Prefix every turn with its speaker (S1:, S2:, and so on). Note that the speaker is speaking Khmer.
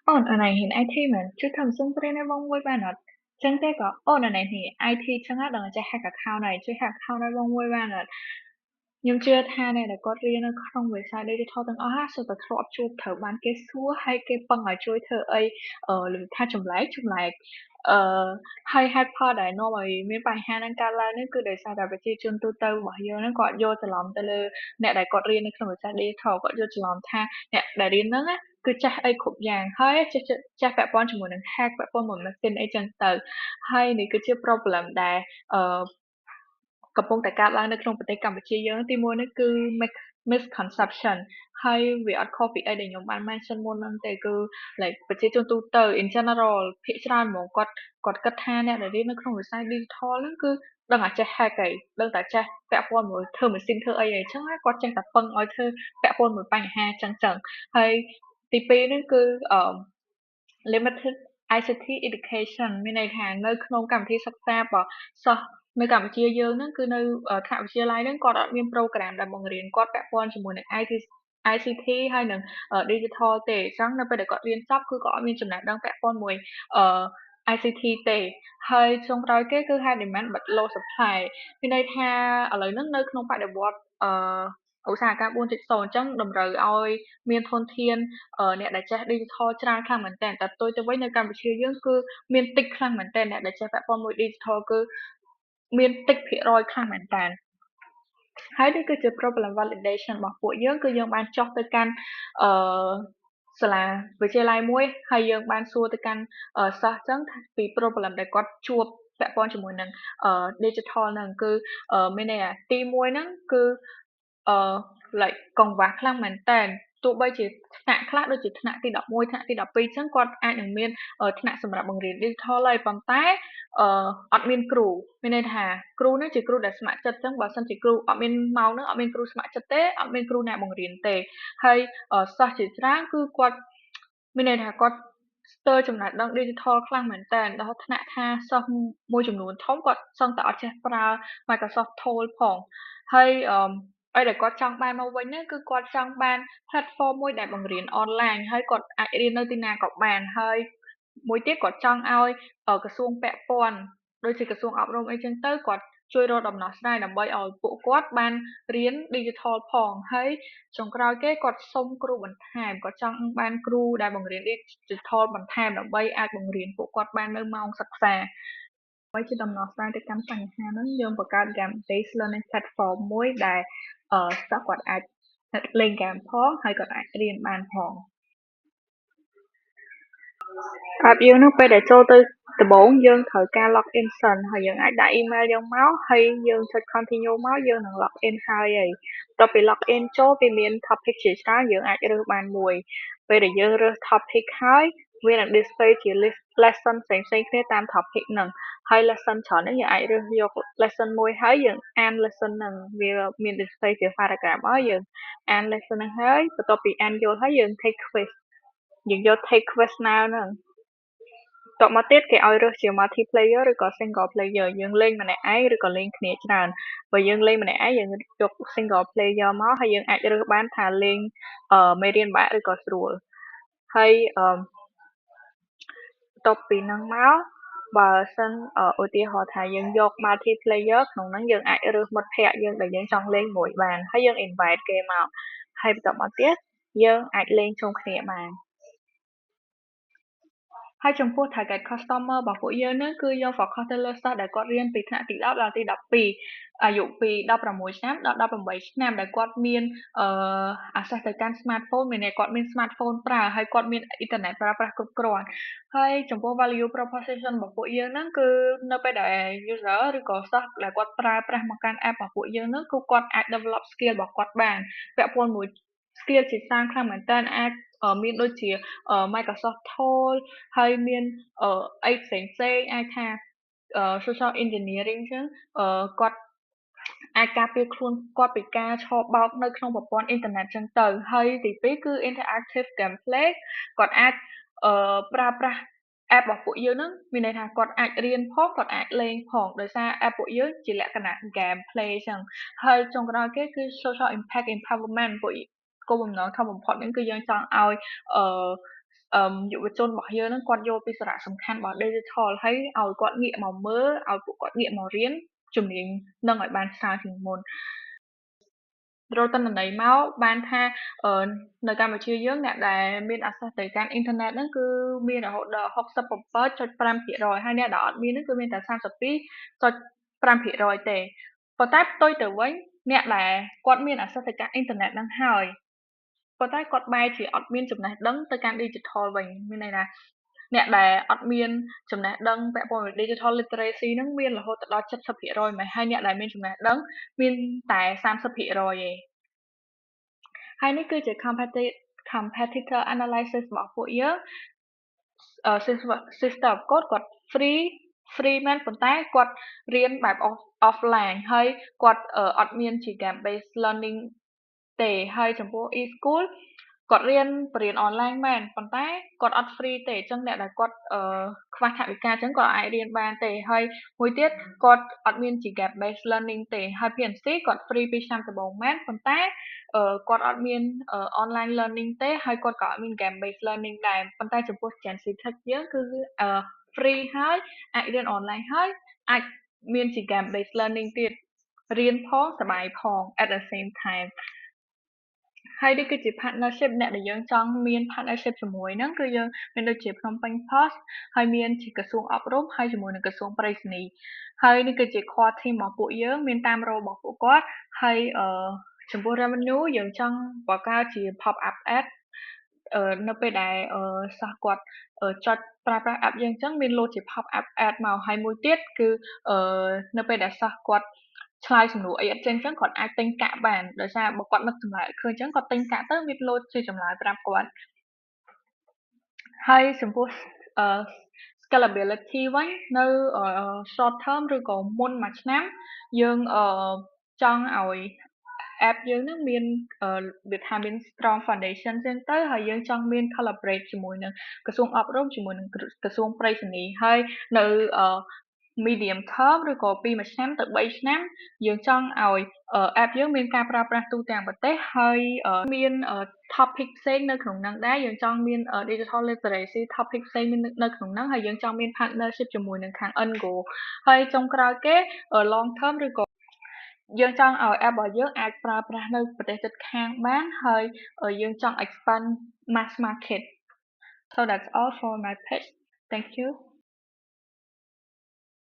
S1: Ồ, ở này hiện IT mà chứ thầm xung quanh này vong với bạn nó chân tế có ồ ở này thì IT chẳng hạn làจะ hack account này chứ hack account này vong với bạn nó nhưng chưa tha này là có riêng nó không về sai đây thôi từng á sự tập hợp chụp thở bán cái xúa hay cái băng ở chuối thở ấy lượt tha chùm lại hay hay pa đại nó mà miếng bài hai năng cao lên nó cứ để sai đại về chi chân tu tư bỏ vô nó gọi vô từ lòng từ lư nè đại có riêng nó không về sai đi thầu gọi vô từ lòng tha nè đại đi nó á cứ chắc ai khục vàng hơi chắc phải bọn chúng mình hack phải bọn mình tin ấy chân từ hay thì cứ chưa problem đạiកំពុងតែកើតឡើងនៅក្នុងប្រទេសកម្ពុជាយើងទីមួយនោះគឺ misconception ហើយវាអត់ខុសពីអីដែលខ្ញុំបាន mention មុនហ្នឹងទេគឺ like ប្រជាជនទូទៅ in general ភាគច្រើនហ្មងគាត់គិតថាអ្នកដែលរៀននៅក្នុងវិស័យ digital ហ្នឹងគឺដឹងតែចេះ hack ឯងដឹងតែចេះពាក់ព័ន្ធមួយធ្វើម៉ាស៊ីនធ្វើអីអញ្ចឹងណាគាត់ចេះតែពឹងឲ្យធ្វើពាក់ព័ន្ធមួយបញ្ហាចឹងហើយទីពីរហ្នឹងគឺlimited ICT education មានន័យថានៅក្នុងកម្មវិធីសិក្សារបស់សិស្សនៅកម្ពុជាយើងហ្នឹងគឺនៅថ្នាក់វិទ្យាល័យហ្នឹងគាត់អត់មាន program ដែលបង្រៀនគាត់ពាក់ព័ន្ធជាមួយនឹង ICT ហើយនឹងdigital ទេអញ្ចឹងនៅពេលដែលគាត់រៀនចប់គឺគាត់អត់មានចំណេះដឹងពាក់ព័ន្ធមួយអឺ ICT ទេហើយចុងក្រោយគេគឺ high demand but low supply មានន័យថាឥឡូវហ្នឹងនៅក្នុងបដិវត្តឧស្សាហកម្ម4.0អញ្ចឹងតម្រូវឲ្យមានធនធានអ្នកដែលចេះ digital ច្រើនខ្លាំងមែនទែនតែផ្ទុយទៅវិញនៅកម្ពុជាយើងគឺមានតិចខ្លាំងមែនទែនអ្នកដែលចេះពាក់ព័ន្ធមួយ digital គឺមានតិចភាគរយខ្លាំងមែនទែនហើយនេះគឺជា problem validation របស់ពួកយើងគឺយើងបានចុះទៅកាន់អឺសាលាវិទ្យាល័យមួយហើយយើងបានសួរទៅកាន់សិស្សចឹងពី problem ដែលគាត់ជួបពាក់ព័ន្ធជាមួយនឹងdigital ហ្នឹងគឺមានន័យថាទី1ហ្នឹងគឺអឺ like កង្វះខ្លាំងមែនតើទោះបីជាថ្នាក់ខ្លះដូចជាថ្នាក់ទី11ថ្នាក់ទី12ចឹងគាត់អាចនឹងមានថ្នាក់សម្រាប់បង្រៀន digital ហើយប៉ុន្តែអត់មានគ្រូមានន័យថាគ្រូហ្នឹងជាគ្រូដែលស្ម័គ្រចិត្តចឹងបើសិនជាគ្រូអត់មានម៉ោងហ្នឹងអត់មានគ្រូស្ម័គ្រចិត្តទេអត់មានគ្រូអ្នកបង្រៀនទេហើយសិស្សជាច្រើនគឺគាត់មានន័យថាគាត់ស្ទើរចំណេះដឹង digital ខ្លាំងមែនតើដល់ថ្នាក់ថាសិស្សមួយចំនួនធំគាត់សឹងតែអត់ចេះប្រើ Microsoft Teams ផងហើយហើយដែលគាត់ចង់បានមកវិញហ្នឹងគឺគាត់ចង់បាន platform មួយដែលបង្រៀនអនឡាញហើយគាត់អាចរៀននៅទីណាក៏បានហើយមួយទៀតគាត់ចង់ឲ្យក្រសួងពាក់ព័ន្ធដូចជាក្រសួងអប់រំអីចឹងទៅគាត់ជួយរកដំណោះស្រាយដើម្បីឲ្យពួកគាត់បានរៀន digital ផងហើយចុងក្រោយគេគាត់សុំគ្រូបន្ថែមគាត់ចង់បានគ្រូដែលបង្រៀន digital បន្ថែមដើម្បីអាចបង្រៀនពួកគាត់បាននៅម៉ោងសិក្សាដើម្បីជាដំណោះស្រាយទៅកាន់បញ្ហាហ្នឹងយើងបង្កើត game based learning platform មួយដែលសិស្សគាត់អាចលេង game ផងហើយគាត់អាចរៀនបានផង app យើងហ្នឹងពេលដែលចូលទៅដំបូងយើងត្រូវការ login សិនហើយយើងអាចដាក់ email យើងមកហើយយើងចុច continue មកយើងនឹង login ហើយបន្ទាប់ពី login ចូលវាមាន topic ជាច្រើនយើងអាចរើសបានមួយពេលដែលយើងរើស topic ហើយវានឹង display ជា list lesson ផ្សេងៗគ្នាតាម topic ហ្នឹងហើយ lesson ច្រើនហ្នឹងយើងអាចរើសយក lesson មួយហើយយើងអាន lesson ហ្នឹងវាមាន display ជា paragraph ហើយយើងអាន lesson ហ្នឹងហើយបន្ទាប់ពីអានយល់ហើយយើង take quiz យើងយក take quiz now ហ្នឹងតមកទៀតគេឲ្យរើសជា multiplayer ឬក៏ single player យើងលេងម្នាក់ឯងឬក៏លេងគ្នាច្រើនបើយើងលេងម្នាក់ឯងយើងយក single player មកហើយយើងអាចរើសបានថាលេងមេរៀនបាក់ឬក៏ស្រួលហើយបន្ទាប់ពីហ្នឹងមកបើសិនឧទាហរណ៍ថាយើងយក multiplayer ក្នុងហ្នឹងយើងអាចរើសមិត្តភ័ក្តិយើងដែលយើងចង់លេងមួយបានហើយយើង invite គេមកហើយបន្ទាប់មកទៀតយើងអាចលេងជុំគ្នាបានហើយចំពោះ target customer របស់ពួកយើងហ្នឹងគឺយើង focus ទៅលើសិស្សដែលគាត់រៀនពីថ្នាក់ទី10ដល់ទី12អាយុពី16ឆ្នាំដល់18ឆ្នាំដែលគាត់មាន access ទៅកាន់ smartphone មានន័យគាត់មាន smartphone ប្រើហើយគាត់មានអ៊ីនធឺណិតប្រើប្រាស់គ្រប់គ្រាន់ហើយចំពោះ value proposition របស់ពួកយើងហ្នឹងគឺនៅពេលដែល user ឬក៏សិស្សដែលគាត់ប្រើប្រាស់មកកាន់ app របស់ពួកយើងហ្នឹងគឺគាត់អាច develop skill របស់គាត់បានពាក់ព័ន្ធមួយ skill ជាច្រើនខ្លាំងមែនតើអាចមានដូចជាMicrosoft Teams ហើយមានអីផ្សេងៗអាចថា social engineering អញ្ចឹងគាត់អាចការពារខ្លួនគាត់ពីការឆបោកនៅក្នុងប្រព័ន្ធអ៊ីនធឺណិតអញ្ចឹងទៅហើយទីពីរគឺ interactive gameplay គាត់អាចប្រើប្រាស់ app របស់ពួកយើងហ្នឹងមានន័យថាគាត់អាចរៀនផងគាត់អាចលេងផងដោយសារ app ពួកយើងជាលក្ខណៈ gameplay អញ្ចឹងហើយចុងក្រោយគេគឺ social impact empowerment ពួកគោលបំណងធំបំផុតហ្នឹងគឺយើងចង់ឲ្យអឺ យុវជនរបស់យើងហ្នឹងគាត់យល់ពីសារៈសំខាន់របស់ digital ហើយឲ្យគាត់ងាកមកមើលឲ្យពួកគាត់ងាកមករៀនជំនាញនឹងឲ្យបានច្រើនជាងមុនរកទិន្នន័យមកបានថានៅកម្ពុជាយើងអ្នកដែលមាន access ទៅកាន់អ៊ីនធឺណិតហ្នឹងគឺមានរហូតដល់ 67.5% ហើយអ្នកដែលអត់មានហ្នឹងគឺមានតែ 32.5% ទេប៉ុន្តែផ្ទុយទៅវិញអ្នកដែលគាត់មាន access ទៅកាន់អ៊ីនធឺណិតហ្នឹងហើយប៉ុន្តែគាត់បែរជាអត់មានចំណេះដឹងទៅកាន់ digital វិញមានន័យថាអ្នកដែលអត់មានចំណេះដឹងពាក់ព័ន្ធនឹង digital literacy ហ្នឹងមានរហូតដល់ 70% មែនហើយអ្នកដែលមានចំណេះដឹងមានតែ 30% ទេហើយនេះគឺជា competitor analysis របស់ពួកយើងsister of code គាត់ free មែនប៉ុន្តែគាត់រៀនបែប offline ហើយគាត់អត់មានជា game based learning ទេហើយចំពោះ e-school គាត់រៀនបរិញ្ញាបត្រ online មែនប៉ុន្តែគាត់អត់ free ទេអញ្ចឹងអ្នកដែលគាត់ខ្វះថវិកាអញ្ចឹងគាត់អាចរៀនបានទេហើយមួយទៀតគាត់អត់មានជា gap based learning ទេហើយ PNC គាត់ free ពីឆ្នាំដំបូងមែនប៉ុន្តែគាត់អត់មានonline learning ទេហើយគាត់ក៏អត់មាន game based learning ដែរប៉ុន្តែចំពោះ Gen Z Tech យើងគឺfree ហើយអាចរៀន online ហើយអាចមានជា game based learning ទៀតរៀនផងសប្បាយផង at the same time ហើយនេះគឺជា partnership អ្នកដែលយើងចង់មាន partnership ជាមួយហ្នឹងគឺយើងមានដូចជាភ្នំពេញ Post ហើយមានជាក្រសួងអប់រំហើយជាមួយនឹងក្រសួងប្រៃសណីយ៍ហើយនេះគឺជា core team របស់ពួកយើងមានតាម role របស់ពួកគាត់ហើយចំពោះ revenue យើងចង់បង្កើតជា pop up ad នៅពេលដែលសិស្សគាត់ចុចប្រើប្រាស់ app យើងអញ្ចឹងមាន load ជា pop up ad មកហើយមួយទៀតគឺនៅពេលដែលសិស្សគាត់ឆ្លើយសំណួរអីអត់ចេញអញ្ចឹងគាត់អាចទិញកាក់បានដោយសារបើគាត់នឹកចម្លើយអត់ឃើញអញ្ចឹងគាត់ទិញកាក់ទៅមាន load ជាចម្លើយប្រាប់គាត់ហើយចំពោះscalability វិញនៅ short term ឬក៏មុនមួយឆ្នាំយើងចង់ឲ្យ app យើងនឹងមានវាថាមាន strong foundation ចឹងទៅហើយយើងចង់មាន collaborate ជាមួយនឹងក្រសួងអប់រំជាមួយនឹងក្រសួងប្រៃសណីយ៍ហើយនៅ medium term ឬក៏ពី1ឆ្នាំទៅ3ឆ្នាំយើងចង់ឲ្យ app យើងមានការប្រើប្រាស់ទូទាំងប្រទេសហើយមាន topic ផ្សេងនៅក្នុងហ្នឹងដែរយើងចង់មាន digital literacy topic ផ្សេងនៅក្នុងហ្នឹងហើយយើងចង់មាន partnership ជាមួយនឹងខាង NGO ហើយចុងក្រោយគេ long term ឬក៏យើងចង់ឲ្យ app របស់យើងអាចប្រើប្រាស់នៅប្រទេសជិតខាងបានហើយយើងចង់ expand mass market so that's all for my pitch thank you